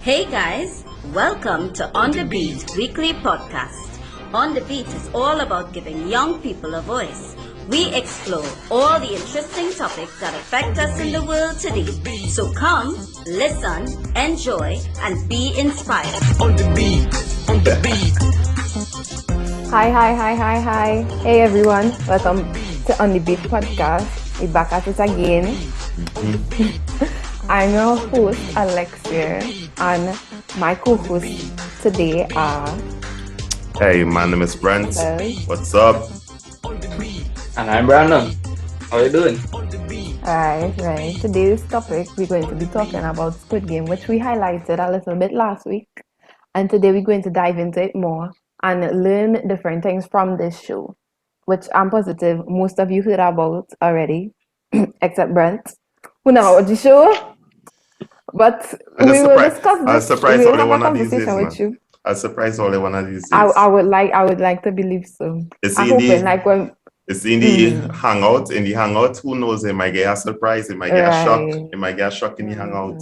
Hey guys, welcome to On the Beat weekly podcast. On the Beat is all about giving young people a voice. We explore all the interesting topics that affect us in the world today. So come, listen, enjoy, and be inspired. On the beat, on the beat. Hi. Hey everyone, welcome to On the Beat podcast. We're back at it again. I'm your host, Alexia, and my co-hosts today are... Hey, my name is Brent. Hello. What's up? And I'm Brandon. How are you doing? Right. Today's topic, we're going to be talking about Squid Game, which we highlighted a little bit last week. And today we're going to dive into it more and learn different things from this show, which I'm positive most of you heard about already, except Brent, who never watched the show. But we will discuss this. I'm surprised We'll only have a one of these days, conversation with man. you. I'm surprised only one of these days. I would like to believe so. It's I'm in the- hoping like when It's in the hangout. In the hangout, who knows? It might get a surprise. It might get a shock. Right. It might get a shock in the hangout.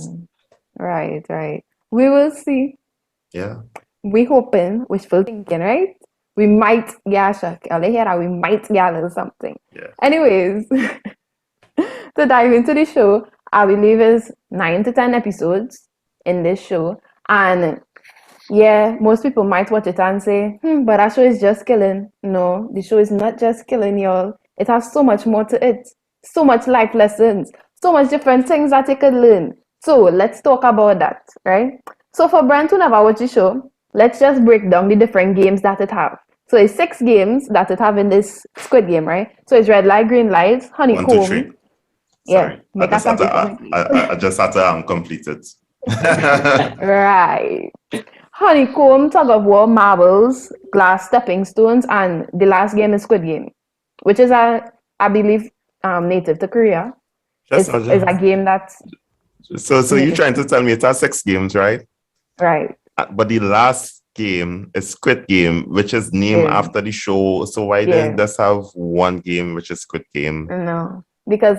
Right. We will see. Yeah. We hoping, wishful thinking, right? We might get a shock. I'll hear that we might get a little something. Yeah. Anyways, to dive into the show, I believe is 9 to 10 episodes in this show. And yeah, most people might watch it and say, but that show is just killing. No, the show is not just killing, y'all. It has so much more to it. So much life lessons. So much different things that you could learn. So let's talk about that, right? So for Brent who never watched the show, let's just break down the different games that it have. So it's 6 games that it have in this Squid Game, right? So it's red light, green light, 1, 2, 3. honeycomb. Yeah. Sorry. I just had to complete it. Right. Honeycomb, tug of war, marbles, glass stepping stones, and the last game is Squid Game, which is I believe native to Korea. It's a game that's So you're trying to tell me it has 6 games, right? right. But the last game is Squid Game, which is named Yeah. after the show. So why didn't this have one game, which is Squid Game? No, because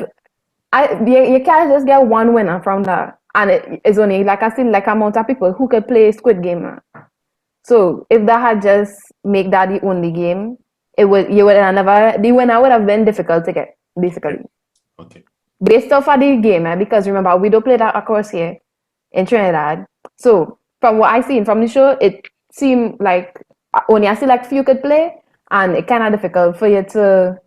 you can't just get one winner from that, and it's only like I said, like amount of people who could play Squid Game. So if that had just make that the only game, the winner would have been difficult to get, basically. Okay. Based off of the game, because remember, we don't play that across here in Trinidad. So from what I seen from the show, it seemed like only I see like few could play, and it kind of difficult for you to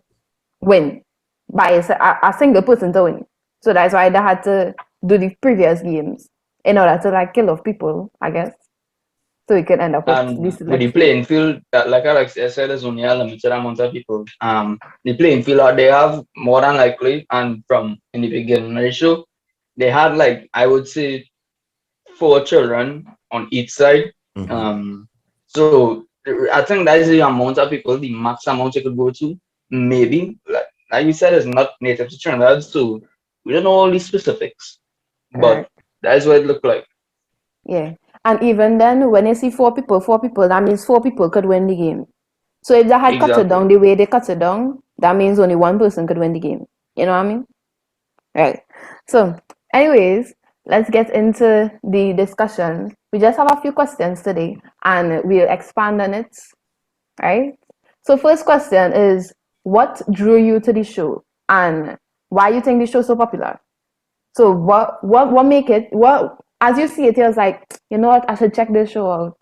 win by a single person to win. So that's why they had to do the previous games in order to like kill off people, I guess. So we could end up And with this. with the playing field, like Alex said, there's only a limited amount of people. The playing field, they have more than likely, and from in the beginning of the show, they had like, I would say, 4 children on each side. So I think that is the amount of people, the max amount you could go to. Maybe, like you said, it's not native to Trinidad, so we don't know all the specifics. But that is what it looked like. Yeah. And even then, when you see 4 people, that means 4 people could win the game. So if they had cut it down the way they cut it down, that means only one person could win the game. You know what I mean? Right. So, anyways, let's get into the discussion. We just have a few questions today, and we'll expand on it. Right? So, first question is, what drew you to the show, and why you think the show is so popular? So, what make it, as you see it, you're like, you know what, I should check this show out.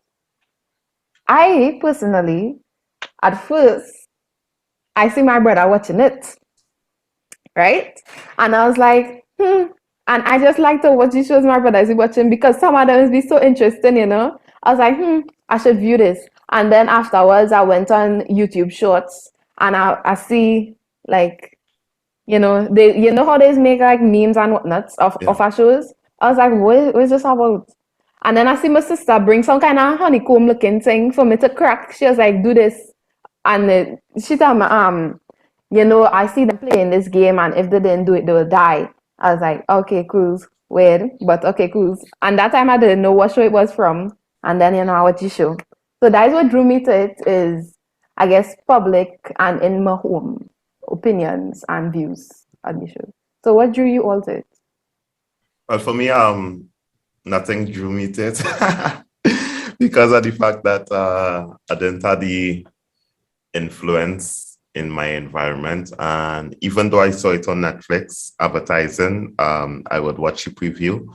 I personally, at first, I see my brother watching it, right? And I was like, and I just like to watch the shows my brother is watching because some of them be so interesting, you know? I was like, I should view this. And then afterwards, I went on YouTube Shorts, and I see, like, you know how they make like memes and whatnot of our shows. I was like, what is this about? And then I see my sister bring some kind of honeycomb looking thing for me to crack. She was like, do this. And she told me, I see them playing this game, and if they didn't do it, they will die. I was like, okay, cool. Weird, but okay, cool. And that time I didn't know what show it was from. And then, I watched the show. So that is what drew me to it, is, I guess, public and in my home opinions and views on the show. So what drew you all to it? Well, for me, nothing drew me to it because of the fact that I didn't have the influence in my environment. And even though I saw it on Netflix advertising, I would watch the preview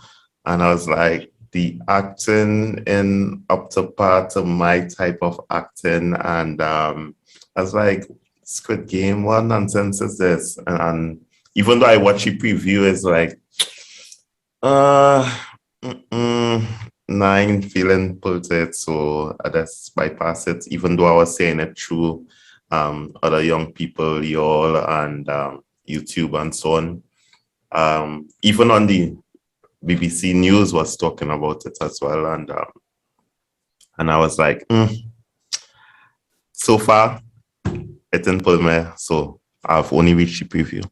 and I was like, the acting in up to part of my type of acting. And I was like, Squid Game, what nonsense is this? And even though I watch the preview, it's like, nine feeling pulled to it, so I just bypass it, even though I was saying it through other young people, y'all, and YouTube and so on. Even on the BBC News was talking about it as well, and I was like, so far it didn't pull me, so I've only reached the preview.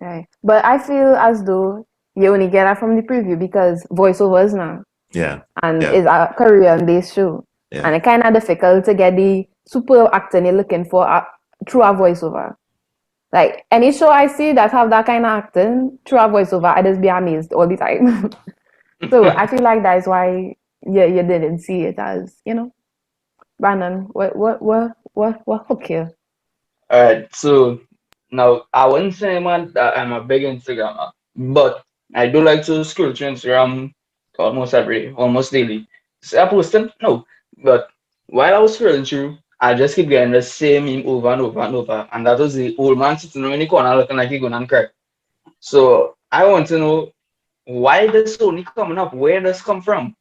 Right. But I feel as though you only get that from the preview because voiceovers now. Yeah. And Yeah. it's a Korean-based show. Yeah. And it's kind of difficult to get the super acting you're looking for through a voiceover. Like any show I see that have that kind of acting through a voiceover, I just be amazed all the time. So I feel like that's why you didn't see it as, Brandon, what hook you? All right, so now I wouldn't say, man, that I'm a big Instagrammer, but I do like to scroll through Instagram almost every day, almost daily. So I posted, no, but while I was scrolling through, I just keep getting the same meme over and over and over, and that was the old man sitting in the corner looking like he's going to cry. So I want to know why this only coming up, where does come from?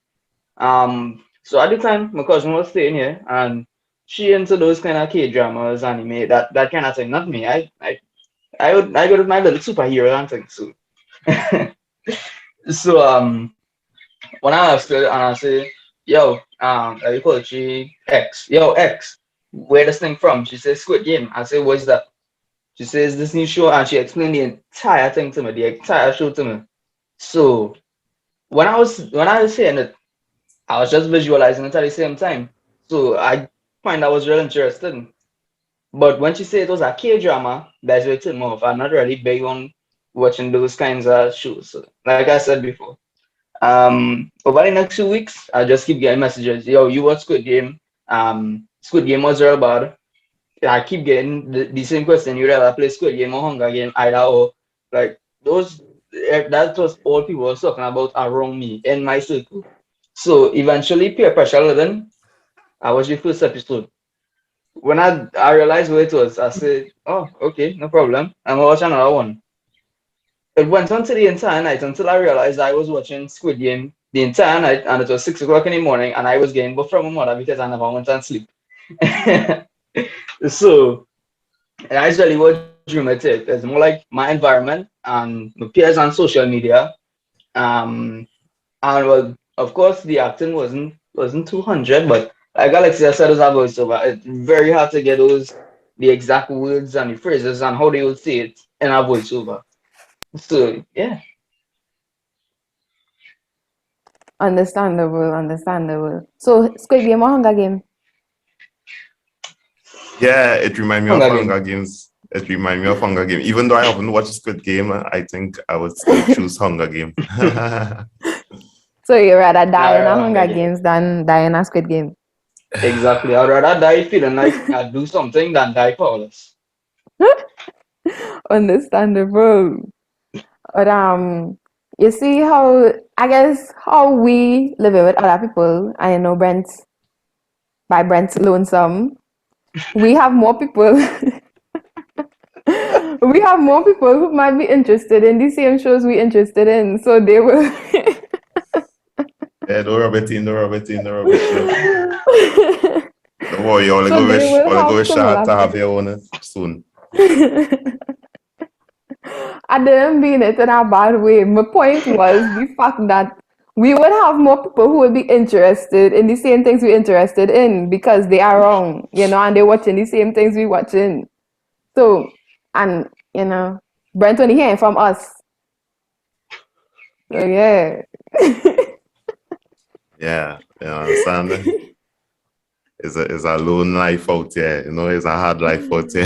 So at the time, my cousin was staying here, and she into those kind of K dramas, anime, that kind of thing. Not me. I go to my little superhero and things. So, so when I asked her and I say, "Yo, I call it she X. Yo, X, where this thing from?" She says, "Squid Game." I say, "What's that?" She says, "This new show," and she explained the entire thing to me, the entire show to me. So when I was saying it, I was just visualizing it at the same time. So I find I was really interested. But when she said it was a K drama, that's what it turned me off. I'm not really big on watching those kinds of shows. So, like I said before, over the next 2 weeks, I just keep getting messages. Yo, you watch Squid Game? Squid Game was real bad. I keep getting the same question. You rather play Squid Game or Hunger Game, either or. Like those, that was all people were talking about around me in my circle. So eventually, peer pressure then I watched the first episode. When I realized what it was, I said, "Oh, okay, no problem. I'm gonna watch another one." It went on to the entire night until I realized I was watching Squid Game the entire night, and it was 6 o'clock in the morning, and I was getting booked from my mother because I never went and sleep. So that's really what drew me to it. It's more like my environment and my peers on social media. And well, of course, the acting wasn't 200, but like Alexia said, as a voiceover, it's very hard to get the exact words and the phrases and how they would say it in a voiceover. So yeah, Understandable. So Squid Game or Hunger Game? Yeah, it reminds me of Hunger Game. Hunger Games. It reminds me of Hunger Game. Even though I haven't watched Squid Game, I think I would still choose Hunger Game. So you rather die in a Hunger Hunger Game. Games than die in a Squid Game? Exactly. I'd rather die feeling like I do something than die powerless. Understandable. But you see how how we living with other people. I know Brent's lonesome. We have more people. We have more people who might be interested in the same shows we interested in, so they will. Yeah, don't rub it in. Don't worry, all So go they wish, will all have go wish similar- to have your own soon. I didn't mean it in a bad way. My point was the fact that we would have more people who would be interested in the same things we're interested in because they are wrong, and they're watching the same things we're watching. So, and, Brent only hearing from us. So, yeah. Yeah, you understand? It's a lone life out here, it's a hard life out here.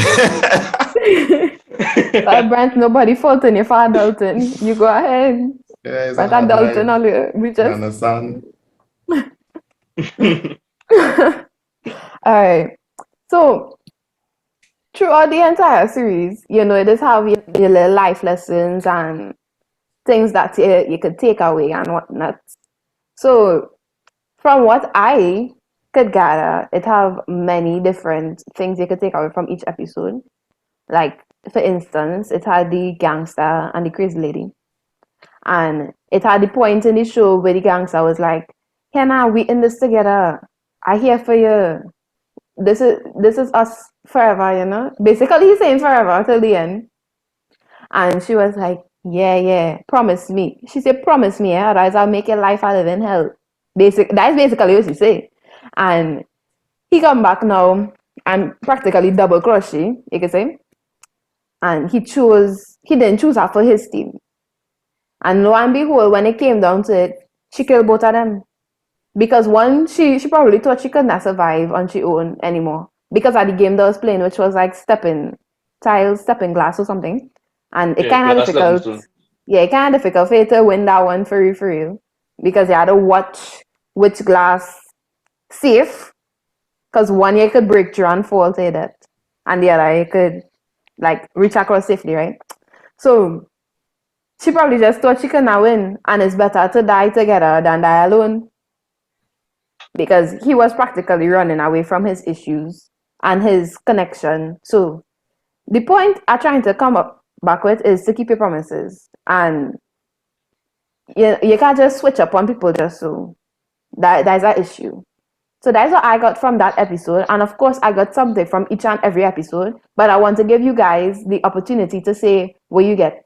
Brent, nobody faulting you for adulting. You go ahead. Yeah, it's a But hard adulting life. all we You just understand? all right. So throughout the entire series, it does have your little life lessons and things that you could take away and whatnot. So from what I could gather, it have many different things you could take away from each episode. Like, for instance, it had the gangster and the crazy lady. And it had the point in the show where the gangster was like, Hannah, we in this together. I here for you. This is us forever. Basically he's saying forever till the end. And she was like, yeah, yeah, promise me. She said, promise me, otherwise I'll make your life a living hell. That's basically what she said. And he come back now and practically double cross she, you can say. And he didn't choose her for his team. And lo and behold, when it came down to it, she killed both of them. Because one, she probably thought she could not survive on her own anymore. Because of the game that was playing, which was like stepping tiles, stepping glass or something. And it Yeah, kind of glass stepping difficult. stone. Yeah, it kind of difficult for you to win that one for real. Because you had to watch which glass safe. Because one you could break through and fall to your death. And the other you could like reach across safely, right? So she probably just thought she could not win. And it's better to die together than die alone. Because he was practically running away from his issues and his connection. So the point I'm trying to come up back with is to keep your promises. And you can't just switch up on people just so. That's an issue. So that's what I got from that episode. And of course, I got something from each and every episode. But I want to give you guys the opportunity to say what you get.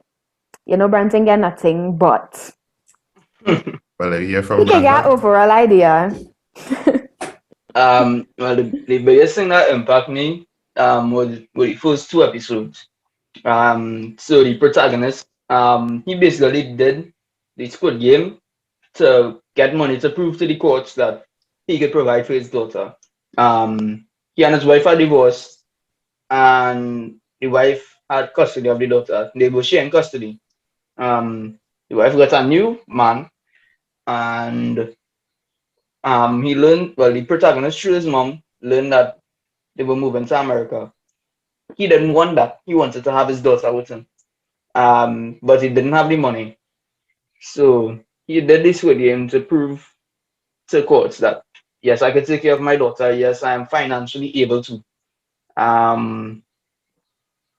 Branton get nothing, but Well, I hear you from can get Brenda. overall idea. Well, the biggest thing that impacted me was the first two episodes. So the protagonist, he basically did the Squid Game to get money to prove to the courts that he could provide for his daughter. He and his wife are divorced, and the wife had custody of the daughter. They were sharing custody. The wife got a new man, and he learned, well, the protagonist through his mom learned that they were moving to America. He didn't want that. He wanted to have his daughter with him. But he didn't have the money. So he did this with him to prove to courts that yes, I can take care of my daughter. Yes, I am financially able to. Um,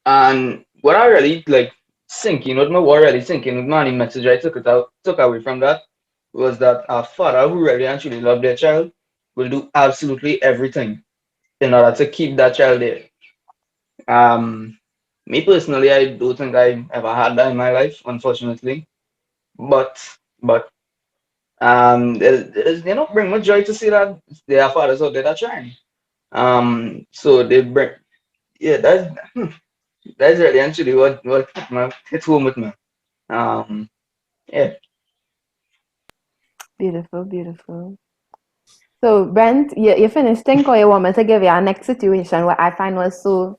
and what I really like thinking, what really thinking with money message I took away from that was that a father who really actually love their child will do absolutely everything in order to keep that child there. Um, Me personally, I don't think I ever had that in my life, unfortunately. But but there's bring much joy to see that there are fathers out there that trying. So they bring yeah, that's really actually what hit home with me. Um, yeah. Beautiful, beautiful. So, Brent, you finished think or you want me to give you our next situation what I find was so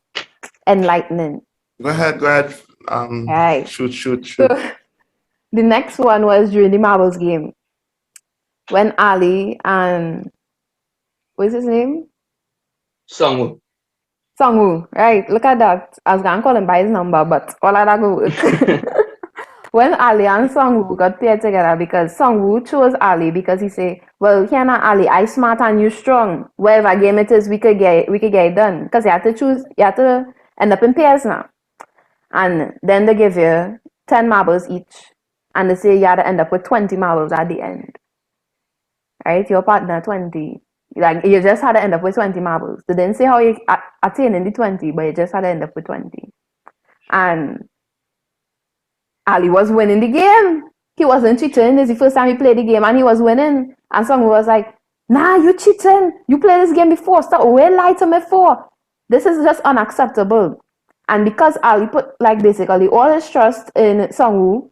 enlightening? Go ahead, go ahead. Right. Shoot, shoot, So, shoot. the next one was during the marbles game when Ali and what's his name? Song. Songwoo, right? Look at that. I was gonna call him by his number, but all of that go work. When Ali and Songwoo got paired together because Songwoo chose Ali because he say, well, here now Ali, I smart and you strong. Whatever game it is, we could get it done. Because you have to end up in pairs now. And then they give you 10 marbles each. And they say you have to end up with 20 marbles at the end. Right? Your partner 20. Like you just had to end up with 20 marbles. They didn't say how you attain in the 20, but you just had to end up with 20. And Ali was winning the game. He wasn't cheating. This is the first time he played the game and he was winning. And someone was like, nah, you cheating. You played this game before. Stop. Where lie to me for? This is just unacceptable. And because Ali put like basically all his trust in Songwoo,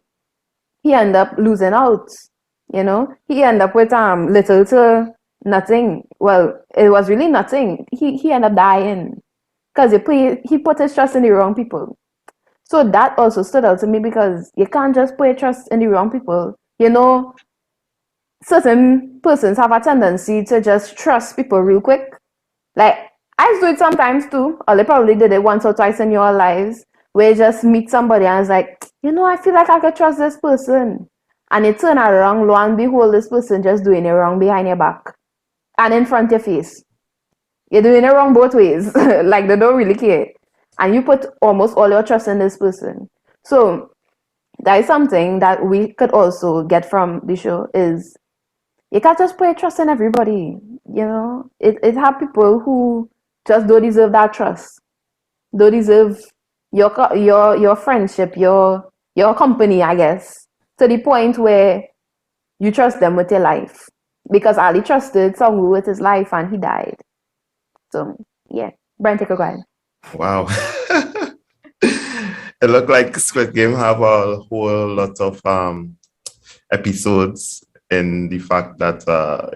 he ended up losing out. He ended up with little to nothing. Well, it was really nothing. He ended up dying because he put his trust in the wrong people. So that also stood out to me because you can't just put your trust in the wrong people certain persons have a tendency to just trust people real quick. Like, I do it sometimes too, or they probably did it once or twice in your lives, where you just meet somebody and it's like, I feel like I could trust this person. And it turn around, lo and behold, this person just doing it wrong behind your back and in front of your face. You're doing it wrong both ways. Like, they don't really care. And you put almost all your trust in this person. So that is something that we could also get from the show is you can't just put your trust in everybody. It have people who just don't deserve that trust, don't deserve your friendship, your company, I guess, to the point where you trust them with your life. Because Ali trusted Songwoo with his life and he died. So yeah, Brian, take a go ahead. Wow. It looked like Squid Game have a whole lot of episodes in the fact that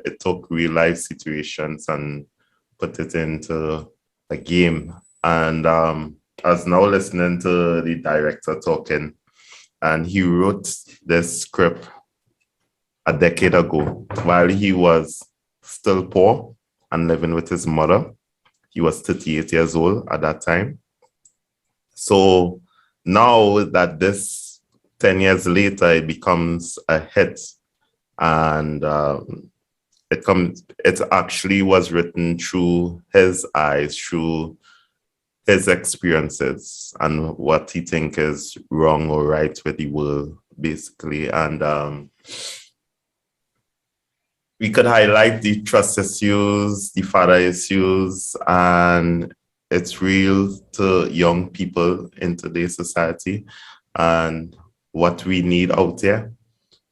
it took real life situations and put it into a game. And I was now listening to the director talking, and he wrote this script a decade ago while he was still poor and living with his mother. He was 38 years old at that time. So now that this 10 years later, it becomes a hit, and it actually was written through his eyes, through his experiences and what he think is wrong or right with the world, basically. And we could highlight the trust issues, the father issues, and it's real to young people in today's society and what we need out there.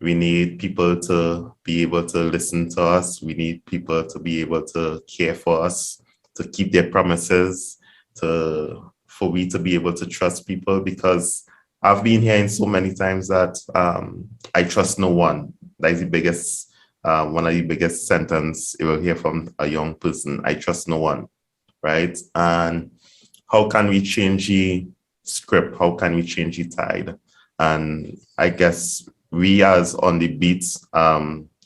We need people to be able to listen to us. We need people to be able to care for us, to keep their promises, for we to be able to trust people, because I've been hearing so many times that I trust no one. That is the biggest, one of the biggest sentence you will hear from a young person. I trust no one, right? And how can we change the script? How can we change the tide? And I guess we as On the Beat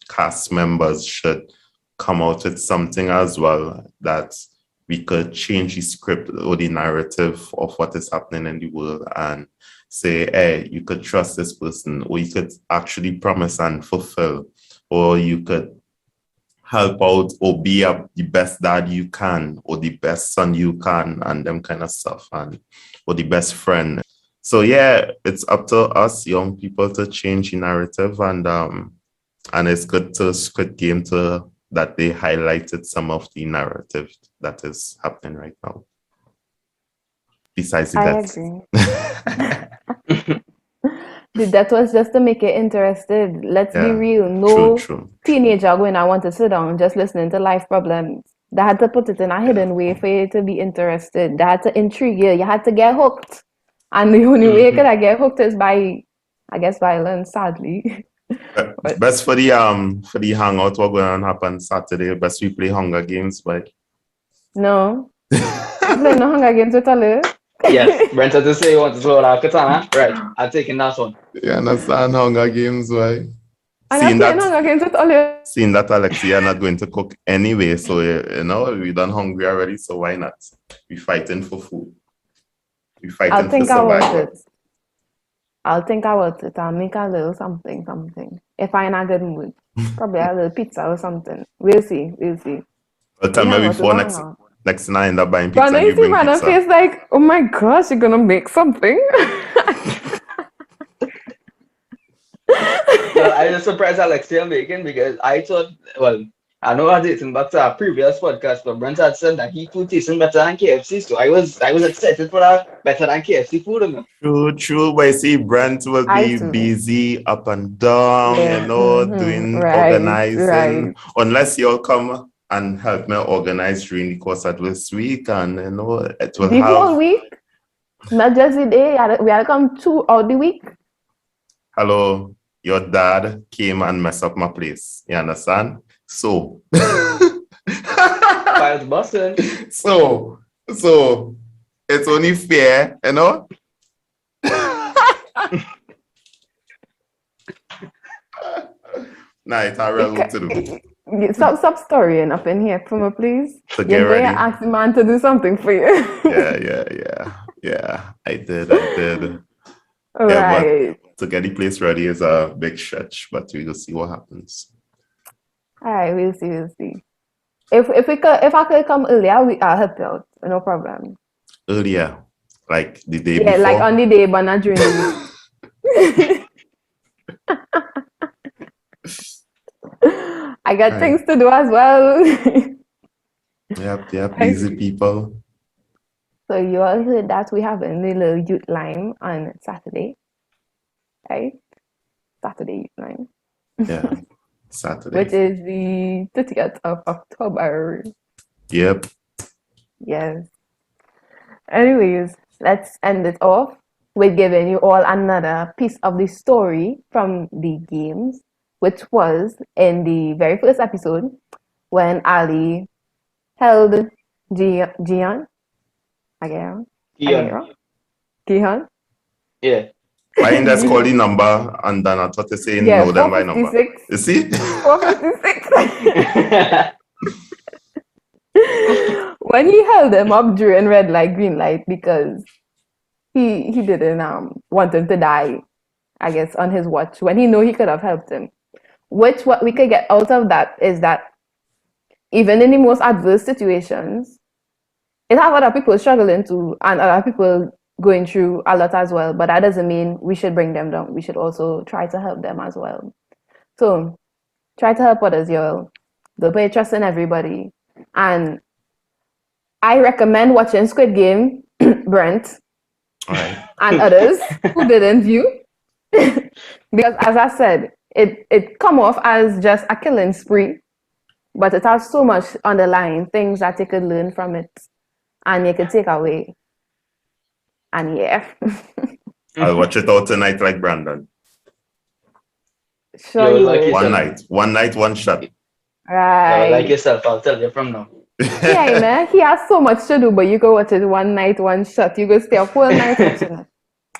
cast members should come out with something as well that we could change the script or the narrative of what is happening in the world and say, hey, you could trust this person, or you could actually promise and fulfill, or you could help out or be the best dad you can, or the best son you can, and them kind of stuff, or the best friend. So yeah, it's up to us young people to change the narrative, and it's good to Squid Game that they highlighted some of the narrative that is happening right now. Besides the I agree. The death was just to make it interested. Let's be real. No teenager going, I want to sit down just listening to life problems. They had to put it in a hidden way for you to be interested. They had to intrigue you. You had to get hooked. And the only way you could get hooked is by, I guess, violence, sadly. Best for the hangout, what going to happen Saturday? Best we play Hunger Games, but no. Play no Hunger Games with Ali. Yes, Brent had to say you want to throw that katana. Right, I'm taking that one. You understand Hunger Games, why? Seeing that Alexia not going to cook anyway, so we done hungry already, so why not? We fighting for food. We fighting for survival. I'll think about it. I'll make a little something. If I'm in a good mood. Probably a little pizza or something. We'll see. Well, tell me before next night I end up buying pizza and you bring pizza. Face like, oh my gosh, you're gonna make something? Well, I was surprised Alexia making, because I thought, I know I did back to our previous podcast, but Brent had said that he food tasting better than KFC, so I was excited for that, better than KFC food. True, but you see, Brent will be busy up and down, doing organizing, unless you'll come and help me organize during the course of this week, and it will the whole week, not just the day. We are come 2 out the week. Hello, your dad came and messed up my place. You understand? So, so it's only fair, Nah, it's a real work to do. Stop storying up in here for me, please. To You get know you ready. asked the man to do something for you. Yeah. I did. Yeah, Right. but to get the place ready is a big stretch, but we will see what happens. All right, we'll see. If I could come earlier, I'll help you out. No problem. Earlier, like the day Yeah, like before. on the day, but not during the week. I got Right. things to do as well. Yep, busy people. So you all heard that we have a little youth lime on Saturday, right? Saturday youth lime, Yeah, which Saturday. is the 30th of October. Yep. Yes. Anyways, let's end it off with giving you all another piece of the story from the games, which was in the very first episode when Ali held Gian, Ian. Gihan. Yeah. Why ain't that call the number and then I thought they saying Yeah, know them by number. 456. You see? 456. When he held him up during red light, green light, because he didn't want him to die, I guess, on his watch, when he knew he could have helped him. Which what we could get out of that is that even in the most adverse situations, it have other people struggling too and other people going through a lot as well. But that doesn't mean we should bring them down. We should also try to help them as well. So try to help others, y'all. Don't put your trust in everybody. And I recommend watching Squid Game, Brent, All right. and others who didn't view. Because as I said, it come off as just a killing spree, but it has so much underlying things that you could learn from it and you could take away. And yeah. I'll watch it out tonight like Brandon. Sure Yo, you like will. it's- One night, one shot. Right. Like yourself, I'll tell you from now. Yeah, man. He has so much to do, but you go watch it one night, one shot. You go stay a whole night watching it.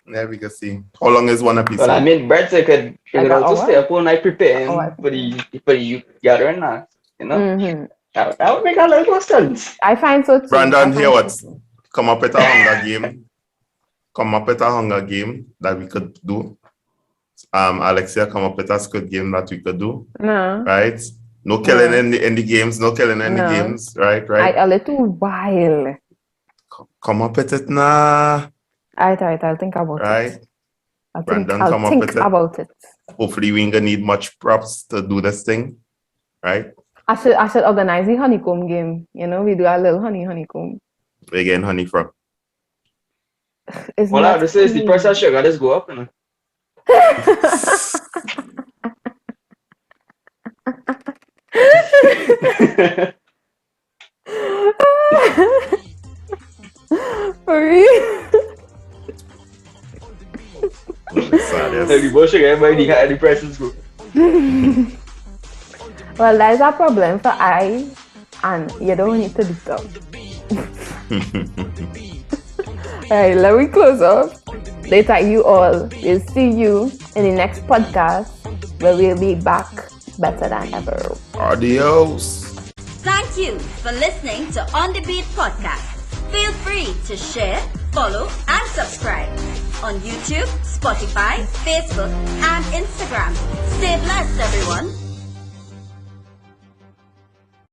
Yeah, we can see. How long is one episode? Well, I mean, Brett could Like an also hour? stay up all night preparing Hour. for the youth gathering now. You know, Mm-hmm. that would make a lot of sense. I find so too. Brandon, I here find what? so too. Come up with a hunger game. Come up with a hunger game that we could do. Alexia, come up with a Squid game that we could do. No. Right? No killing No. in the games, no killing in the No. games. Right? A little while. Come up with it now. Alright, I'll think about Right? it. I'll Brandon, think, come I'll up think with it. about it. Hopefully we ain't gonna need much props to do this thing. Right? I should organize the honeycomb game. You know, we do a little honeycomb. We're getting honey from. It's All I not have to say is the clean. price of sugar just go up. You know? For real? Sad, Like the more sugar, everybody got the prices go. Well, that is a problem for I, and you don't need to do so. Alright, let me close up. Later, you all will see you in the next podcast where we'll be back better than ever. Adios. Thank you for listening to On the Beat podcast. Feel free to share, follow, and subscribe on YouTube, Spotify, Facebook, and Instagram. Stay blessed, everyone.